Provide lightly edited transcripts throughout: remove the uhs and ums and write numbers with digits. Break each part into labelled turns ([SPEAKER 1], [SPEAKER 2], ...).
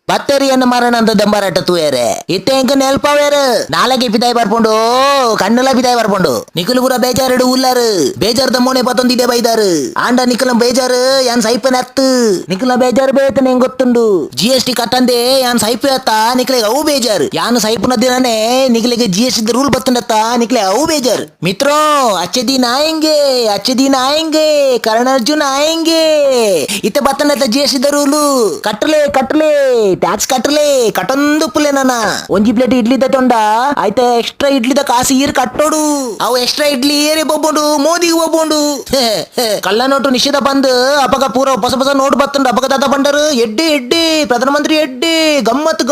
[SPEAKER 1] ಬತ್ತರಿಯನ್ನು ಮರಣಂತ ದಂಬರಾಟ ತೂಯರೆ ಇತ್ತೆ ಎಂಕ ನೆಲ್ಪವೇರು ನಾಲಗೆ ಪಿದಾಯಿ ಬರ್ಪುಂಡು ಕಣ್ಣುಲ ಪಿದಾಯಿ ಬರ್ಪುಂಡು ನಿಖಲು ಪೂರ ಬೇಜಾರು ಉಲ್ಲಾರು ಬೇಜಾರು ದಮ್ಮೋನೆ ಪತ್ತೊಂದಿದೆ ಬೈದಾರು ಆಂಡ ನಿಖಲ ಬೇಜಾರು ಯಾನ್ ಸೈಪನ್ ಎತ್ತು ನಿಖಲ ಬೇಜಾರು ಬೇತ ನೆಂಗ್ ಗೊತ್ತುಂಡು GST ಕಟ್ಟಂದೆ ಯಾನ್ ಸೈಪ್ ಎತ್ತ ನಿಖಲಿಗೆ ಅವು ಬೇಜಾರು ಯಾನ್ ಸೈಪನ ದಿನನೇ ನಿಖಲಿಗೆ GST ರೂಲ್ ಬತ್ತಂಡತ್ತ ನಿಖಲೆ ಅವು ಬೇಜಾರು ಮಿತ್ರೋ ಅಚ್ಚೆ ದಿನ ಆಯಂಗೆ ಕರ್ಣ ಅರ್ಜುನ್ ಆಯಂಗೆ ಇತ್ತೆ ಬತ್ತಂಡತ್ತ GST ರೂಲು ಕಟ್ಟಲೆ ಟ್ಯಾಕ್ಸ್ ಕಟ್ಟೊಂದು ಪುಲೆ ನನ್ನ ಒಂಜಿ ಪ್ಲೇಟ್ ಇಡ್ಲಿ ತೊಂಡ ಆಯ್ತಾ ಎಕ್ಸ್ಟ್ರಾ ಇಡ್ಲಿದ ಕಾಸು ಈರ್ ಕಟ್ಟೋಡು ಅವು ಎಕ್ಸ್ಟ್ರಾ ಇಡ್ಲಿ ಏರಿ ಬೋಬೋಂಡು ಮೋದಿಗೆ ಬೋಬೋಂಡು ಕಳ್ಳ ನೋಟು ನಿಷೇಧ ಬಂದು ಅಪಗ ಪೂರ ಹೊಸ ನೋಟ್ ಬತ್ತಂಡು ಅಪಗ ದಾದ ಬಂಡರು ಎಡ್ಡೆ ಪ್ರಧಾನಮಂತ್ರಿ ಎಡ್ಡೆ ಗಮ್ಮತ್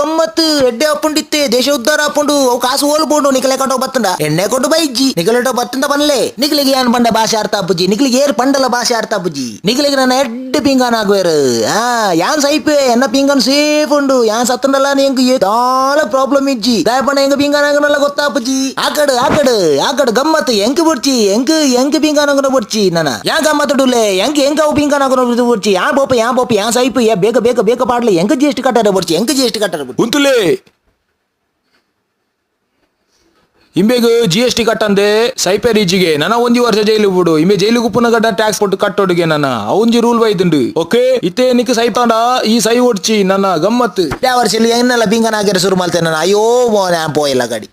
[SPEAKER 1] ಎಡ್ಡೆ ಅಪ್ಪುಂಡಿತ್ತೆ ದೇಶ ಉದ್ಧಾರ ಅಪ್ಪುಂಡು ಅವು ಕಾಸು ಹೋಲ್ಬೋಂಡು ನಿಖಲೆ ಕೊಟ್ಟು ಬತ್ತಂಡ ಎಣ್ಣೆ ಕೊಟ್ಟು ಬೈಜಿ ನಿಖಲೆಟೋ ಬತ್ತಂದ ಬನ್ಲೆ ನಿಖಲಿಗೆ ಏನ್ ಬಂಡ ಭಾಷೆ ಅರ್ಥ ಅಪ್ಪುಜಿ ನಿಖಲಿಗೆ ಏರ್ ಪಂಡಲ ಭಾಷೆ ಅರ್ಥ ಅಪ್ಪುಜಿ ನಿಖಲಿಗೆ ನನ್ನ ಎಡ್ಡೆ ಪಿಂಗಾನ ಆಗುವೇರು ಯಾನ್ ಸೈಪೆ ಎನ್ನ ಪಿಂಗನ್ ಸೇಫ್ ಉಂಡು ಯಾನ್ ಸತ್ತಂಡಲ್ಲ ಎಂಗ್ ತಾಳ ಪ್ರಾಬ್ಲಮ್ ಇಜ್ಜಿ ದಯಪಣ್ಣ ಎಂಗ ಪಿಂಗಾನಲ್ಲ ಗೊತ್ತಾಪುಜಿ ಆಕಡೆ ಗಮ್ಮತ್ ಎಂಕ್ ಬಿಡ್ಚಿ ಎಂಕ್ ಪಿಂಗಾನಗನ ಬಿಡ್ಚಿ ನನ್ನ ಯಾ ಗಮ್ಮತ್ ಡುಲೆ ಎಂಕ್ ಅವು ಪಿಂಗಾನಗನ ಬಿಡ್ಚಿ ಯಾ ಬೋಪ ಯಾ ಸೈಪು ಯಾ ಬೇಕ ಪಾಡ್ಲಿ ಎಂಕ GST ಕಟ್ಟಾರ ಬಿಡ್ಚಿ
[SPEAKER 2] ಉಂತುಲೆ ಇಂಬೆಗ್ GST ಕಟ್ಟಂದೆ ಸೈಪೇರಿಜಿಗೆ ನನ್ನ ಒಂಜಿ ವರ್ಷ ಜೈಲು ಬಿಡು ಇಂಬೆ ಜೈಲು ಗುಪ್ಪನ ಗಡ್ಡ ಟ್ಯಾಕ್ಸ್ ಕೊಟ್ಟು ಕಟ್ಟೋಡಿಗೆ ನನ್ನ ಅವಂಜಿ ರೂಲ್ ಬೈದುಂಡು ಓಕೆ ಇತ್ತೆ ನಿಕ್ ಸೈಪಾಂಡ ಈ ಸೈ ಓಡ್ಚಿ ನನ್ನ ಗಮ್ಮತ್
[SPEAKER 1] ಯಾವ ವರ್ಷ ಎನ್ನೆಲ್ಲ ಪಿಂಗನ ಆಗಿರ ಶುರು ಮಾಡ್ತೇನೆ ನಾನು ಅಯ್ಯೋ ಮೋನೆ ಪೋಯಿಲ್ಲ ಗಾಡಿ